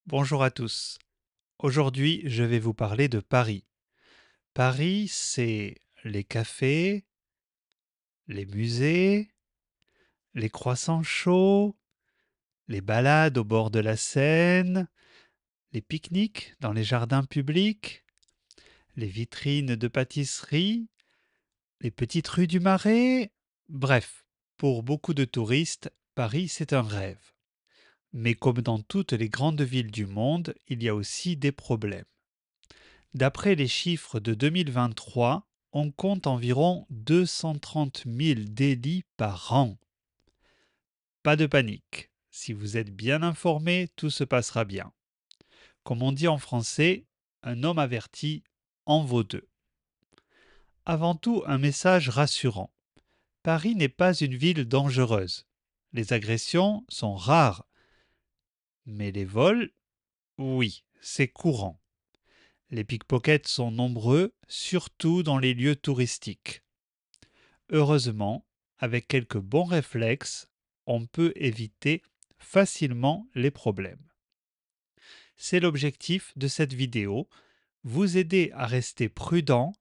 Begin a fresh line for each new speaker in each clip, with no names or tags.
Bonjour à tous. Aujourd'hui, je vais vous parler de Paris. Paris, c'est les cafés, les musées, les croissants chauds, les balades au bord de la Seine, les pique-niques dans les jardins publics, les vitrines de pâtisserie, les petites rues du Marais. Bref, pour beaucoup de touristes, Paris, c'est un rêve. Mais comme dans toutes les grandes villes du monde, il y a aussi des problèmes. D'après les chiffres de 2023, on compte environ 230 000 délits par an. Pas de panique. Si vous êtes bien informé, tout se passera bien. Comme on dit en français, un homme averti en vaut deux. Avant tout, un message rassurant. Paris n'est pas une ville dangereuse. Les agressions sont rares. Mais les vols, oui, c'est courant. Les pickpockets sont nombreux, surtout dans les lieux touristiques. Heureusement, avec quelques bons réflexes, on peut éviter facilement les problèmes. C'est l'objectif de cette vidéo, vous aider à rester prudent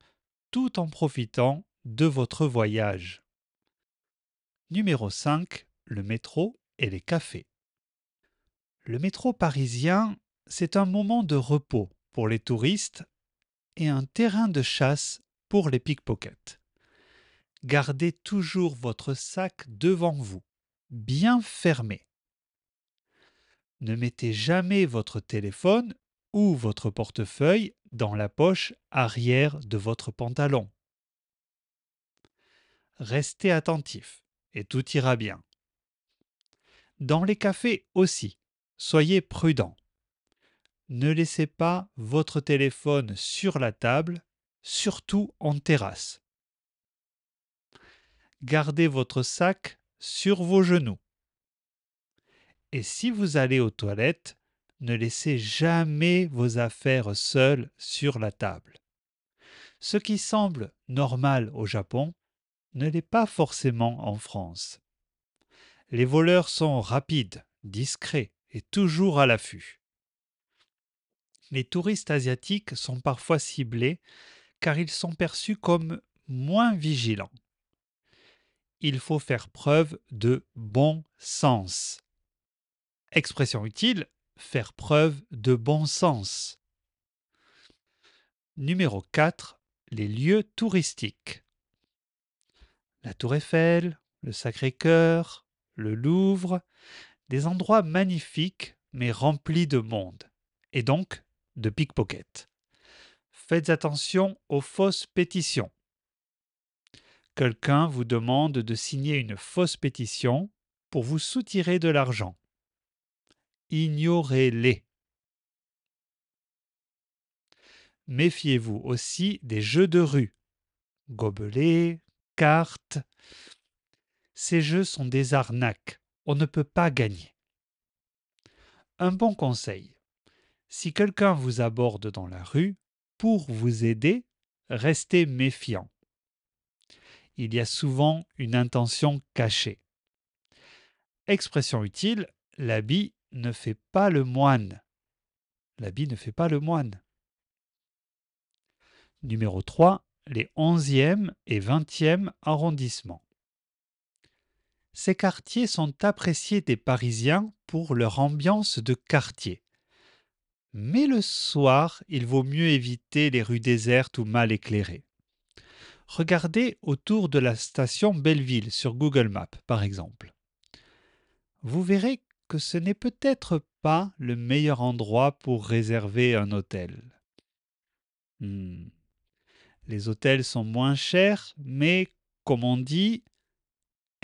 tout en profitant de votre voyage. Numéro 5, le métro et les cafés. Le métro parisien, c'est un moment de repos pour les touristes et un terrain de chasse pour les pickpockets. Gardez toujours votre sac devant vous, bien fermé. Ne mettez jamais votre téléphone ou votre portefeuille dans la poche arrière de votre pantalon. Restez attentif et tout ira bien. Dans les cafés aussi, soyez prudent. Ne laissez pas votre téléphone sur la table, surtout en terrasse. Gardez votre sac sur vos genoux. Et si vous allez aux toilettes, ne laissez jamais vos affaires seules sur la table. Ce qui semble normal au Japon ne l'est pas forcément en France. Les voleurs sont rapides, discrets et toujours à l'affût. Les touristes asiatiques sont parfois ciblés car ils sont perçus comme moins vigilants. Il faut faire preuve de bon sens. Expression utile, faire preuve de bon sens. Numéro 4, les lieux touristiques. La Tour Eiffel, le Sacré-Cœur, le Louvre, des endroits magnifiques mais remplis de monde, et donc de pickpockets. Faites attention aux fausses pétitions. Quelqu'un vous demande de signer une fausse pétition pour vous soutirer de l'argent. Ignorez-les. Méfiez-vous aussi des jeux de rue, gobelets, cartes. Ces jeux sont des arnaques. On ne peut pas gagner. Un bon conseil. Si quelqu'un vous aborde dans la rue, pour vous aider, restez méfiant. Il y a souvent une intention cachée. Expression utile, l'habit ne fait pas le moine. L'habit ne fait pas le moine. Numéro 3, les 11e et 20e arrondissements. Ces quartiers sont appréciés des Parisiens pour leur ambiance de quartier. Mais le soir, il vaut mieux éviter les rues désertes ou mal éclairées. Regardez autour de la station Belleville sur Google Maps, par exemple. Vous verrez que ce n'est peut-être pas le meilleur endroit pour réserver un hôtel. Hmm. Les hôtels sont moins chers, mais comme on dit,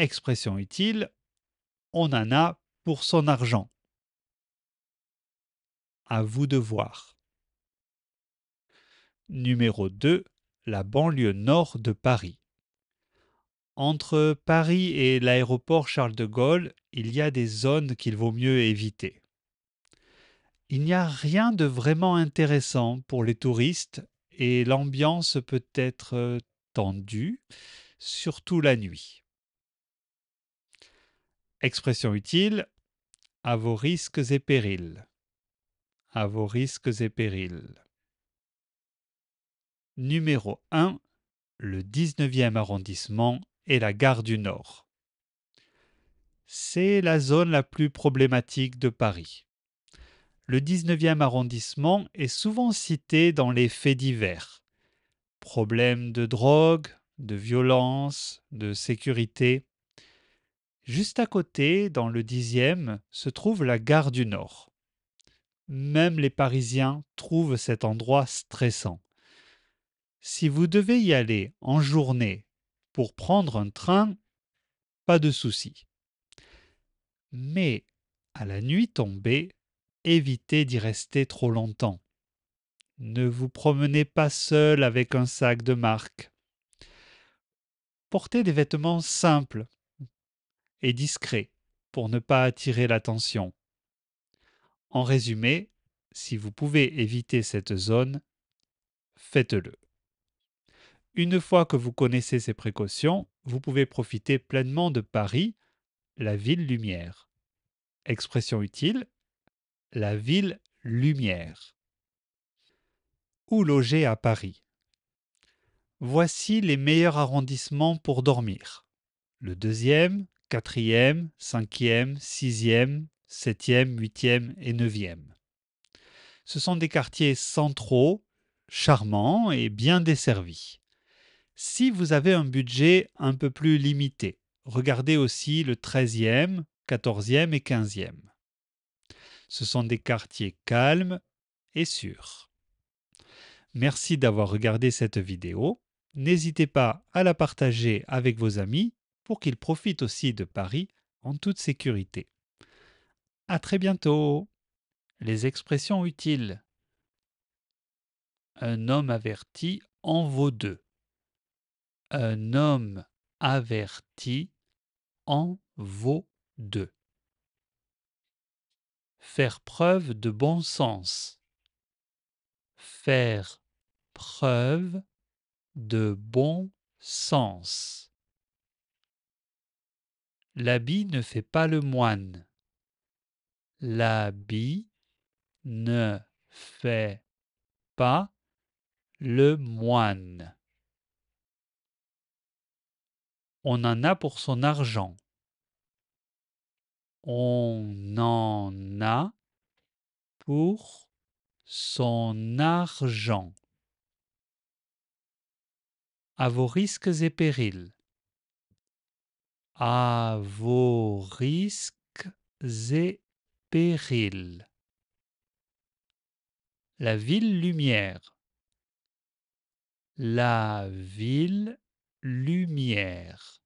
expression utile, on en a pour son argent. À vous de voir. Numéro 2, la banlieue nord de Paris. Entre Paris et l'aéroport Charles de Gaulle, il y a des zones qu'il vaut mieux éviter. Il n'y a rien de vraiment intéressant pour les touristes et l'ambiance peut être tendue, surtout la nuit. Expression utile, à vos risques et périls. à vos risques et périls. Numéro 1, le 19e arrondissement et la gare du Nord. C'est la zone la plus problématique de Paris. Le 19e arrondissement est souvent cité dans les faits divers. Problèmes de drogue, de violence, de sécurité. Juste à côté, dans le 10e, se trouve la gare du Nord. Même les Parisiens trouvent cet endroit stressant. Si vous devez y aller en journée pour prendre un train, pas de souci. Mais à la nuit tombée, évitez d'y rester trop longtemps. Ne vous promenez pas seul avec un sac de marque. Portez des vêtements simples et discrets pour ne pas attirer l'attention. En résumé, si vous pouvez éviter cette zone, faites-le. Une fois que vous connaissez ces précautions, vous pouvez profiter pleinement de Paris, la ville lumière. Expression utile, la ville lumière. Où loger à Paris? Voici les meilleurs arrondissements pour dormir. Le 2e, 4e, 5e, 6e, 7e, 8e et 9e. Ce sont des quartiers centraux, charmants et bien desservis. Si vous avez un budget un peu plus limité, regardez aussi le 13e, 14e et 15e. Ce sont des quartiers calmes et sûrs. Merci d'avoir regardé cette vidéo. N'hésitez pas à la partager avec vos amis pour qu'ils profitent aussi de Paris en toute sécurité. À très bientôt. Les expressions utiles. Un homme averti en vaut deux. Un homme averti en vaut deux. Faire preuve de bon sens. Faire preuve de bon sens. L'habit ne fait pas le moine. L'habit ne fait pas le moine. On en a pour son argent. On en a pour son argent. À vos risques et périls. À vos risques et périls. La ville lumière. La ville lumière.